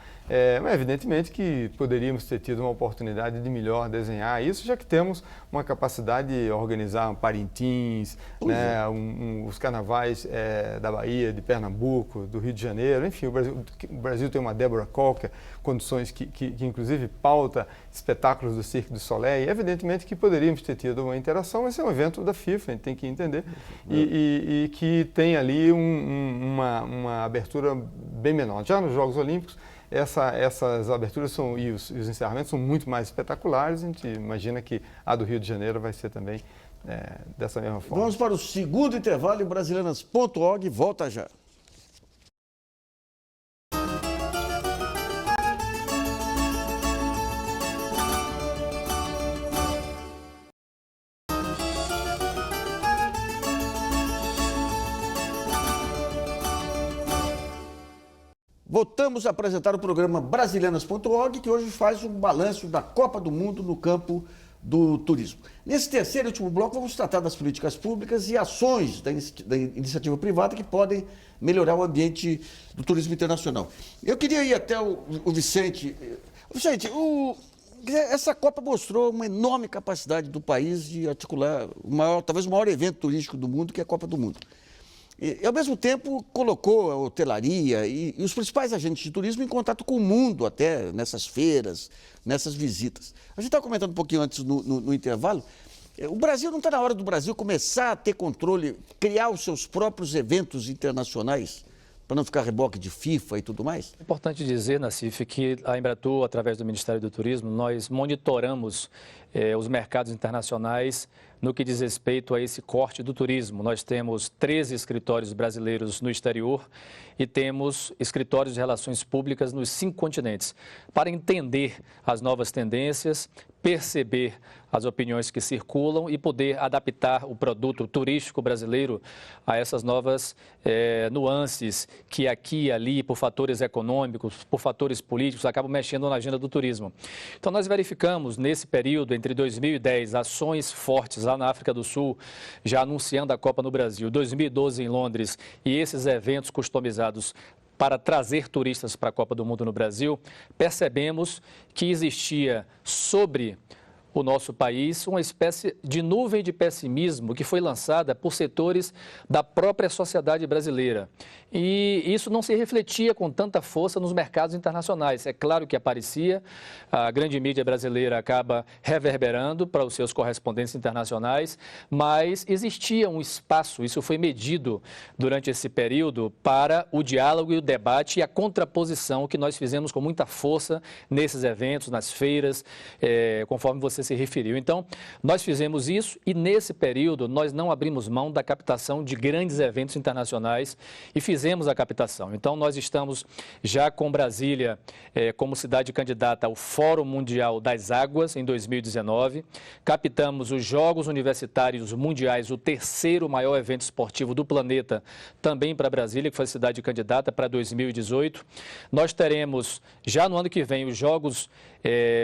Mas evidentemente que poderíamos ter tido uma oportunidade de melhor desenhar isso, já que temos uma capacidade de organizar Parintins, né, os carnavais da Bahia, de Pernambuco, do Rio de Janeiro, enfim, o Brasil tem uma Débora Cocker, condições que inclusive pauta espetáculos do Cirque du Soleil, e evidentemente que poderíamos ter tido uma interação, mas é um evento da FIFA, a gente tem que entender, e que tem ali uma abertura bem menor. Já nos Jogos Olímpicos, essas aberturas e os encerramentos são muito mais espetaculares. A gente imagina que a do Rio de Janeiro vai ser também dessa mesma forma. Vamos para o segundo intervalo e Brasileiras.org volta já. Voltamos a apresentar o programa Brasileiras.org, que hoje faz um balanço da Copa do Mundo no campo do turismo. Nesse terceiro e último bloco, vamos tratar das políticas públicas e ações da iniciativa privada que podem melhorar o ambiente do turismo internacional. Eu queria ir até o Vicente. Vicente, essa Copa mostrou uma enorme capacidade do país de articular talvez o maior evento turístico do mundo, que é a Copa do Mundo. E, ao mesmo tempo, colocou a hotelaria e os principais agentes de turismo em contato com o mundo, até nessas feiras, nessas visitas. A gente estava comentando um pouquinho antes no intervalo. O Brasil, não está na hora do Brasil começar a ter controle, criar os seus próprios eventos internacionais, para não ficar reboque de FIFA e tudo mais? É importante dizer, Nassif, que a Embratur, através do Ministério do Turismo, nós monitoramos os mercados internacionais no que diz respeito a esse corte do turismo. Nós temos 13 escritórios brasileiros no exterior e temos escritórios de relações públicas nos 5 continentes, para entender as novas tendências, perceber as opiniões que circulam e poder adaptar o produto turístico brasileiro a essas novas nuances que aqui e ali, por fatores econômicos, por fatores políticos, acabam mexendo na agenda do turismo. Então, nós verificamos nesse período, entre 2010, ações fortes lá na África do Sul, já anunciando a Copa no Brasil, 2012 em Londres, e esses eventos customizados para trazer turistas para a Copa do Mundo no Brasil, percebemos que existia sobre o nosso país uma espécie de nuvem de pessimismo que foi lançada por setores da própria sociedade brasileira. E isso não se refletia com tanta força nos mercados internacionais. É claro que aparecia, a grande mídia brasileira acaba reverberando para os seus correspondentes internacionais, mas existia um espaço, isso foi medido durante esse período, para o diálogo e o debate e a contraposição que nós fizemos com muita força nesses eventos, nas feiras, conforme você se referiu. Então, nós fizemos isso e nesse período nós não abrimos mão da captação de grandes eventos internacionais e fizemos a captação. Então, nós estamos já com Brasília como cidade candidata ao Fórum Mundial das Águas em 2019. Captamos os Jogos Universitários Mundiais, o terceiro maior evento esportivo do planeta, também para Brasília, que foi a cidade candidata para 2018. Nós teremos já no ano que vem os Jogos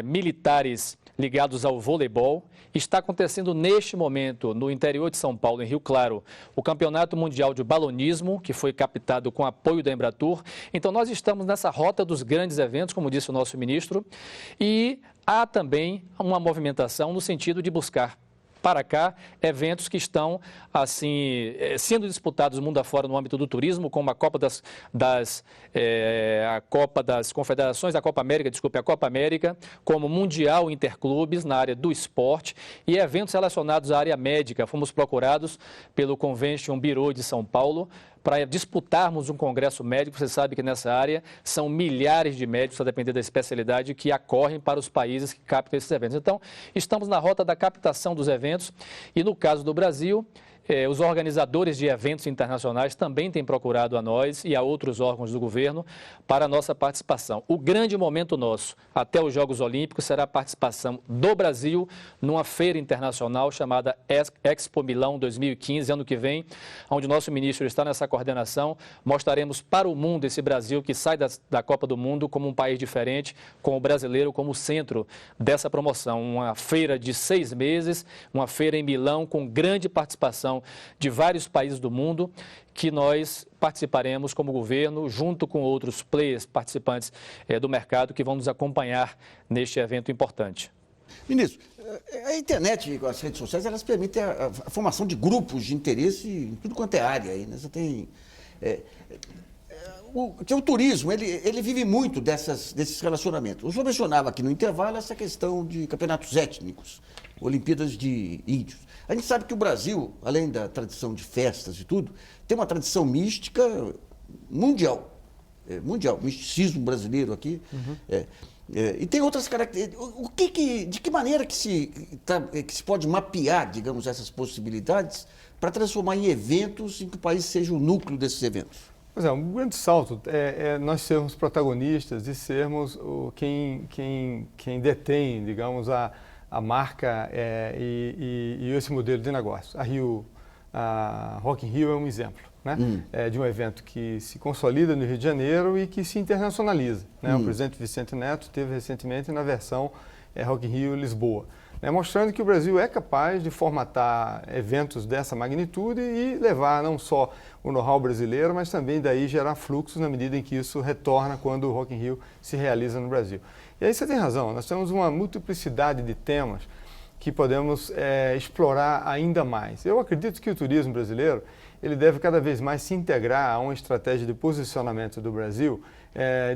Militares ligados ao voleibol. Está acontecendo neste momento, no interior de São Paulo, em Rio Claro, o Campeonato Mundial de Balonismo, que foi captado com apoio da Embratur. Então, nós estamos nessa rota dos grandes eventos, como disse o nosso ministro, e há também uma movimentação no sentido de buscar para cá eventos que estão assim sendo disputados mundo afora no âmbito do turismo, como a Copa a Copa das Confederações, a Copa América, como Mundial Interclubes na área do esporte e eventos relacionados à área médica. Fomos procurados pelo Convention Bureau de São Paulo para disputarmos um congresso médico. Você sabe que nessa área são milhares de médicos, a depender da especialidade, que acorrem para os países que captam esses eventos. Então, estamos na rota da captação dos eventos e, no caso do Brasil, os organizadores de eventos internacionais também têm procurado a nós e a outros órgãos do governo para a nossa participação. O grande momento nosso, até os Jogos Olímpicos, será a participação do Brasil numa feira internacional chamada Expo Milão 2015, ano que vem, onde o nosso ministro está nessa coordenação. Mostraremos para o mundo esse Brasil que sai da Copa do Mundo como um país diferente, com o brasileiro como centro dessa promoção. Uma feira de 6 meses, uma feira em Milão com grande participação de vários países do mundo, que nós participaremos como governo, junto com outros players participantes do mercado que vão nos acompanhar neste evento importante. Ministro, a internet e as redes sociais, elas permitem a formação de grupos de interesse em tudo quanto é área. Aí, né? Você tem... o turismo, ele vive muito desses relacionamentos. O senhor mencionava aqui no intervalo essa questão de campeonatos étnicos, Olimpíadas de Índios. A gente sabe que o Brasil, além da tradição de festas e tudo, tem uma tradição mística mundial. Mundial, misticismo brasileiro aqui. Uhum. E tem outras características. De que maneira que se pode mapear, digamos, essas possibilidades para transformar em eventos em que o país seja o núcleo desses eventos? Pois é, um grande salto é nós sermos protagonistas e sermos quem detém, digamos, a marca e esse modelo de negócio. A Rock in Rio é um exemplo, né? De um evento que se consolida no Rio de Janeiro e que se internacionaliza, né? O presidente Vicente Neto esteve recentemente na versão Rock in Rio Lisboa, né? Mostrando que o Brasil é capaz de formatar eventos dessa magnitude e levar não só o know-how brasileiro, mas também daí gerar fluxos na medida em que isso retorna quando o Rock in Rio se realiza no Brasil. E aí você tem razão, nós temos uma multiplicidade de temas que podemos explorar ainda mais. Eu acredito que o turismo brasileiro ele deve cada vez mais se integrar a uma estratégia de posicionamento do Brasil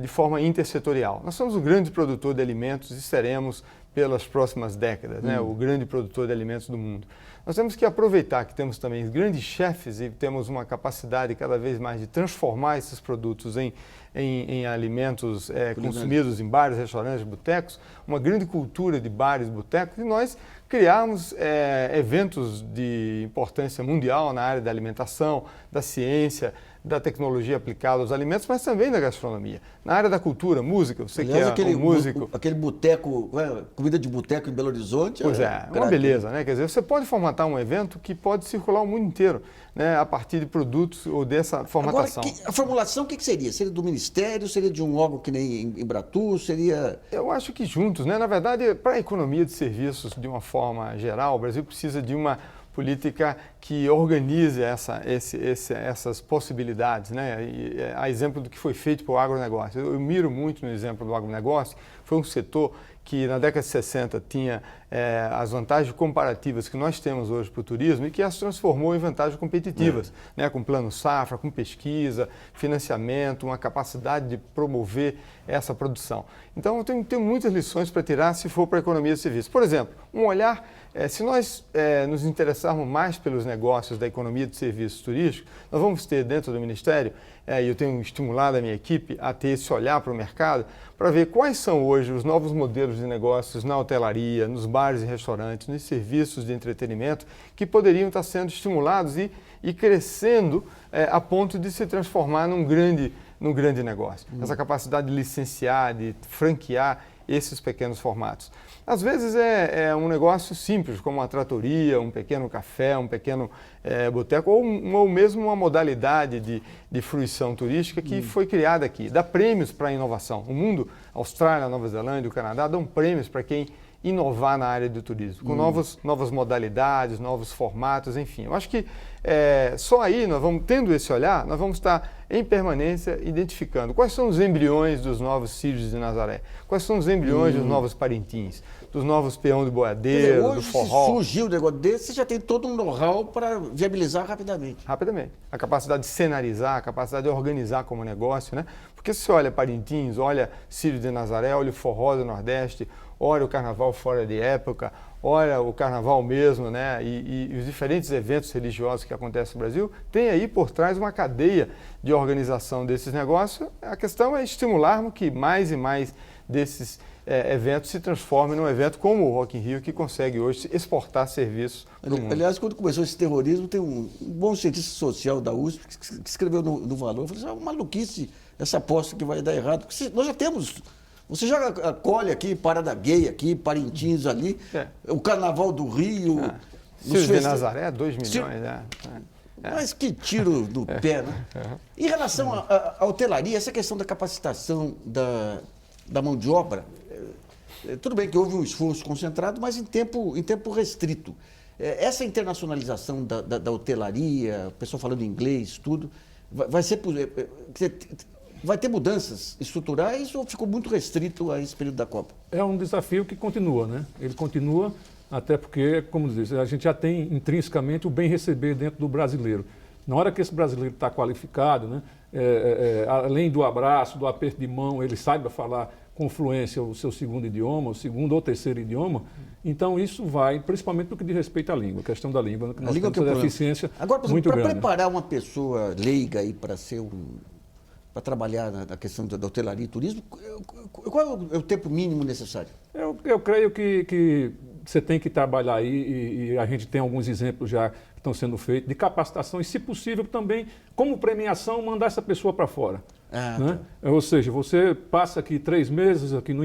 de forma intersetorial. Nós somos um grande produtor de alimentos e seremos pelas próximas décadas, né, o grande produtor de alimentos do mundo. Nós temos que aproveitar que temos também grandes chefes e temos uma capacidade cada vez mais de transformar esses produtos em alimentos consumidos em bares, restaurantes, botecos, uma grande cultura de bares, botecos, e nós criarmos eventos de importância mundial na área da alimentação, da ciência, da tecnologia aplicada aos alimentos, mas também da gastronomia. Na área da cultura, música, você que é um músico... Aquele boteco, comida de boteco em Belo Horizonte... Pois é uma beleza, né? Quer dizer, você pode formatar um evento que pode circular o mundo inteiro, né? A partir de produtos ou dessa formatação. Agora, a formulação, o que seria? Seria do Ministério? Seria de um órgão que nem Embratur? Seria... Eu acho que juntos, né? Na verdade, para a economia de serviços, de uma forma geral, o Brasil precisa de uma política que organize essas possibilidades, né? E, a exemplo do que foi feito para o agronegócio. Eu miro muito no exemplo do agronegócio. Foi um setor que na década de 60 tinha as vantagens comparativas que nós temos hoje para o turismo e que as transformou em vantagens competitivas, né? Com plano safra, com pesquisa, financiamento, uma capacidade de promover essa produção. Então, eu tenho muitas lições para tirar se for para a economia de serviços. Por exemplo, um olhar, se nós nos interessarmos mais pelos negócios da economia de serviços turísticos, nós vamos ter dentro do Ministério, e eu tenho estimulado a minha equipe a ter esse olhar para o mercado, para ver quais são hoje os novos modelos de negócios na hotelaria, nos bares e restaurantes, nos serviços de entretenimento, que poderiam estar sendo estimulados e crescendo a ponto de se transformar num grande negócio. Essa capacidade de licenciar, de franquear esses pequenos formatos. Às vezes é um negócio simples, como uma tratoria, um pequeno café, um pequeno boteco, ou mesmo uma modalidade de fruição turística que foi criada aqui. Dá prêmios para a inovação. O mundo Austrália, Nova Zelândia, o Canadá dão prêmios para quem inovar na área do turismo, com novas modalidades, novos formatos, enfim. Eu acho que só aí, tendo esse olhar, nós vamos estar em permanência identificando quais são os embriões dos novos Círios de Nazaré, quais são os embriões dos novos Parintins, dos novos peão de boiadeiro, hoje, do forró. Se surgiu um negócio desse, você já tem todo um know-how para viabilizar rapidamente. Rapidamente. A capacidade de cenarizar, a capacidade de organizar como negócio, né? Porque se você olha Parintins, olha Círio de Nazaré, olha o forró do Nordeste, olha o carnaval fora de época, olha o carnaval mesmo, né? E os diferentes eventos religiosos que acontecem no Brasil, tem aí por trás uma cadeia de organização desses negócios. A questão é estimularmos que mais e mais desses eventos se transformem num evento como o Rock in Rio, que consegue hoje exportar serviços para o mundo. Aliás, quando começou esse terrorismo, tem um bom cientista social da USP que escreveu no Valor, falou assim, é uma maluquice essa aposta que vai dar errado. Porque nós já temos... Você já acolhe aqui, Parada Gay aqui, Parintins ali, o Carnaval do Rio... Círio de Nazaré, 2 milhões, né? Mas que tiro do pé, né? Em relação à hotelaria, essa questão da capacitação da mão de obra, tudo bem que houve um esforço concentrado, mas em tempo restrito. Essa internacionalização da hotelaria, o pessoal falando inglês, tudo, vai ter mudanças estruturais ou ficou muito restrito a esse período da Copa? É um desafio que continua, né? Ele continua, até porque, como diz, a gente já tem intrinsecamente o bem receber dentro do brasileiro. Na hora que esse brasileiro está qualificado, né? Além do abraço, do aperto de mão, ele saiba falar com fluência o seu segundo idioma, o segundo ou terceiro idioma, então isso vai, principalmente no que diz respeito à língua, a questão da língua, que nós temos uma deficiência muito grande. Agora, para preparar uma pessoa leiga aí para ser para trabalhar na questão da hotelaria e turismo, qual é o tempo mínimo necessário? Eu creio que você tem que trabalhar aí, e a gente tem alguns exemplos já que estão sendo feitos, de capacitação e, se possível, também, como premiação, mandar essa pessoa para fora. Né? Tá. Ou seja, você passa aqui 3 meses aqui no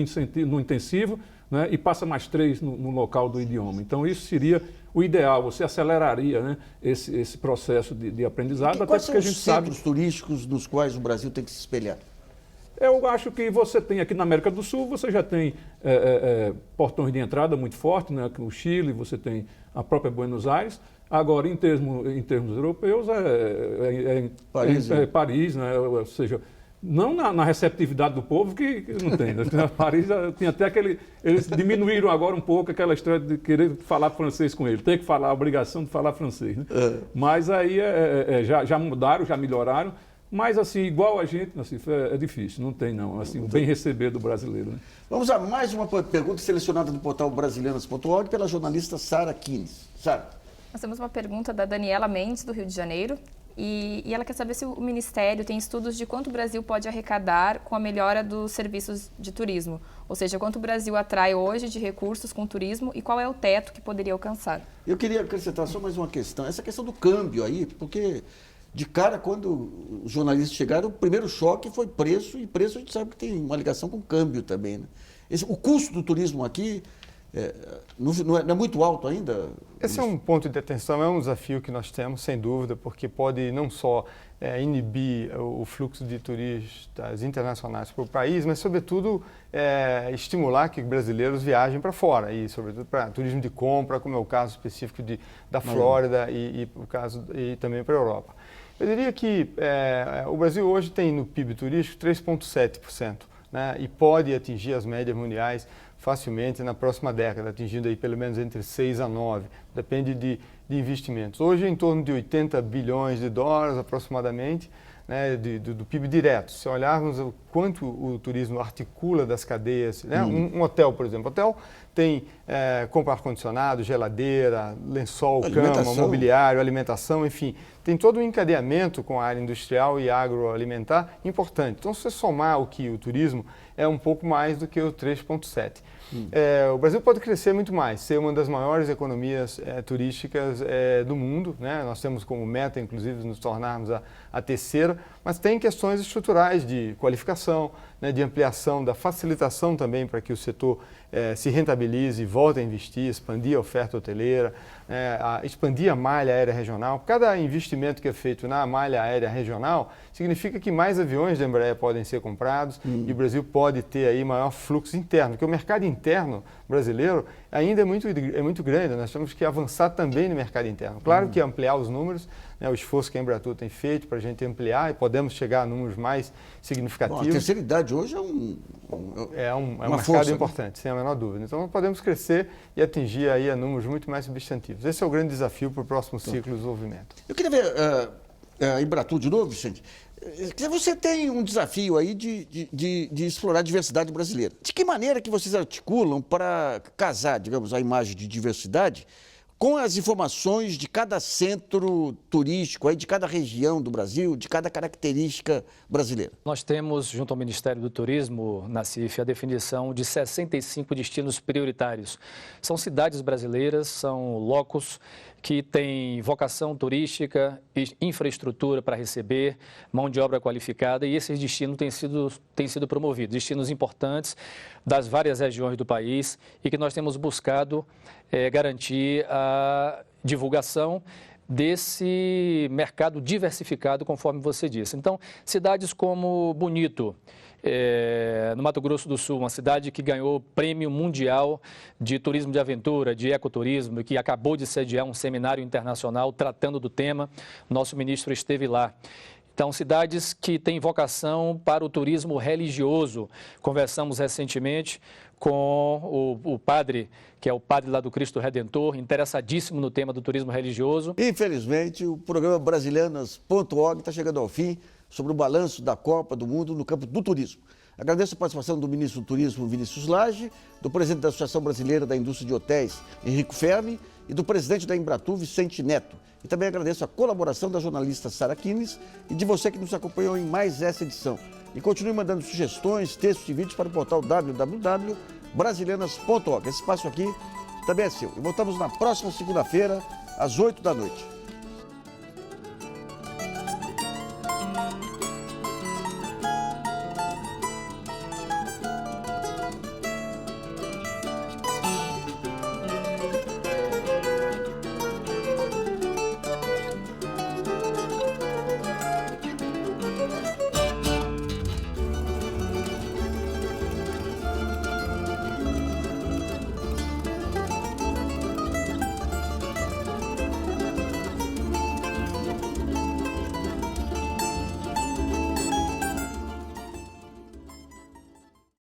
intensivo, né, e passa mais 3 no local do idioma. Então, isso seria o ideal, você aceleraria, né, esse processo de aprendizado. Até quais porque são os centros turísticos nos quais o Brasil tem que se espelhar? Eu acho que você tem aqui na América do Sul, você já tem portões de entrada muito fortes, né, aqui no Chile, você tem a própria Buenos Aires. Agora, em termos europeus, Paris, né, ou seja, não na receptividade do povo, que não tem. Né? Paris tinha até eles diminuíram agora um pouco aquela história de querer falar francês com ele, tem que falar, a obrigação de falar francês. Né? Mas aí já mudaram, já melhoraram. Mas, assim, igual a gente, assim, é difícil, não tem, não. Assim, o bem receber do brasileiro. Né? Vamos a mais uma pergunta selecionada no portal brasileiras.org pela jornalista Sara Kines. Sara. Nós temos uma pergunta da Daniela Mendes, do Rio de Janeiro, e ela quer saber se o Ministério tem estudos de quanto o Brasil pode arrecadar com a melhora dos serviços de turismo. Ou seja, quanto o Brasil atrai hoje de recursos com turismo e qual é o teto que poderia alcançar. Eu queria acrescentar só mais uma questão. Essa questão do câmbio aí, porque... De cara, quando os jornalistas chegaram, o primeiro choque foi preço, e preço a gente sabe que tem uma ligação com câmbio também. Né? O custo do turismo aqui não é muito alto ainda? Esse é um ponto de atenção, é um desafio que nós temos, sem dúvida, porque pode não só inibir o fluxo de turistas internacionais para o país, mas, sobretudo, estimular que brasileiros viajem para fora, e, sobretudo, para turismo de compra, como é o caso específico da Flórida e também para a Europa. Eu diria que o Brasil hoje tem no PIB turístico 3,7%, né, e pode atingir as médias mundiais facilmente na próxima década, atingindo aí pelo menos entre 6 a 9, depende de investimentos. Hoje é em torno de 80 bilhões de dólares aproximadamente, né, do PIB direto. Se olharmos o quanto o turismo articula das cadeias, né, um hotel, por exemplo, hotel tem compra ar-condicionado, geladeira, lençol, cama, mobiliário, alimentação, enfim, tem todo um encadeamento com a área industrial e agroalimentar importante. Então, se você somar o turismo é um pouco mais do que o 3,7. O Brasil pode crescer muito mais, ser uma das maiores economias turísticas do mundo, né? Nós temos como meta, inclusive, nos tornarmos a terceira, mas tem questões estruturais de qualificação, né, de ampliação, da facilitação também para que o setor se rentabilize, volte a investir, expandir a oferta hoteleira, expandir a malha aérea regional. Cada investimento que é feito na malha aérea regional significa que mais aviões da Embraer podem ser comprados e o Brasil pode ter aí maior fluxo interno, porque o mercado interno brasileiro ainda é muito grande, nós temos que avançar também no mercado interno. Claro que ampliar os números, né, o esforço que a Embratur tem feito para a gente ampliar e podemos chegar a números mais significativos. Bom, a terceira idade hoje é um mercado força, importante, sem a menor dúvida. Então, podemos crescer e atingir aí a números muito mais substantivos. Esse é o grande desafio para o próximo ciclo de desenvolvimento. Eu queria ver a Embratur de novo, Vicente. Você tem um desafio aí de explorar a diversidade brasileira. De que maneira que vocês articulam para casar, digamos, a imagem de diversidade com as informações de cada centro turístico, aí, de cada região do Brasil, de cada característica brasileira? Nós temos, junto ao Ministério do Turismo, Nassif, a definição de 65 destinos prioritários. São cidades brasileiras, são locos que têm vocação turística, infraestrutura para receber, mão de obra qualificada, e esses destinos têm sido promovidos, destinos importantes das várias regiões do país e que nós temos buscado garantir a divulgação desse mercado diversificado, conforme você disse. Então, cidades como Bonito, no Mato Grosso do Sul, uma cidade que ganhou prêmio mundial de turismo de aventura, de ecoturismo, e que acabou de sediar um seminário internacional tratando do tema. Nosso ministro esteve lá. Então, cidades que têm vocação para o turismo religioso. Conversamos recentemente com o padre, que é o padre lá do Cristo Redentor, interessadíssimo no tema do turismo religioso. Infelizmente, o programa Brasilianas.org está chegando ao fim, sobre o balanço da Copa do Mundo no campo do turismo. Agradeço a participação do ministro do Turismo, Vinícius Lage, do presidente da Associação Brasileira da Indústria de Hotéis, Henrico Fermi, e do presidente da Embratur, Vicente Neto. E também agradeço a colaboração da jornalista Sara Quines e de você que nos acompanhou em mais essa edição. E continue mandando sugestões, textos e vídeos para o portal www.brasilianas.org. Esse espaço aqui também é seu. E voltamos na próxima segunda-feira, às 8 da noite.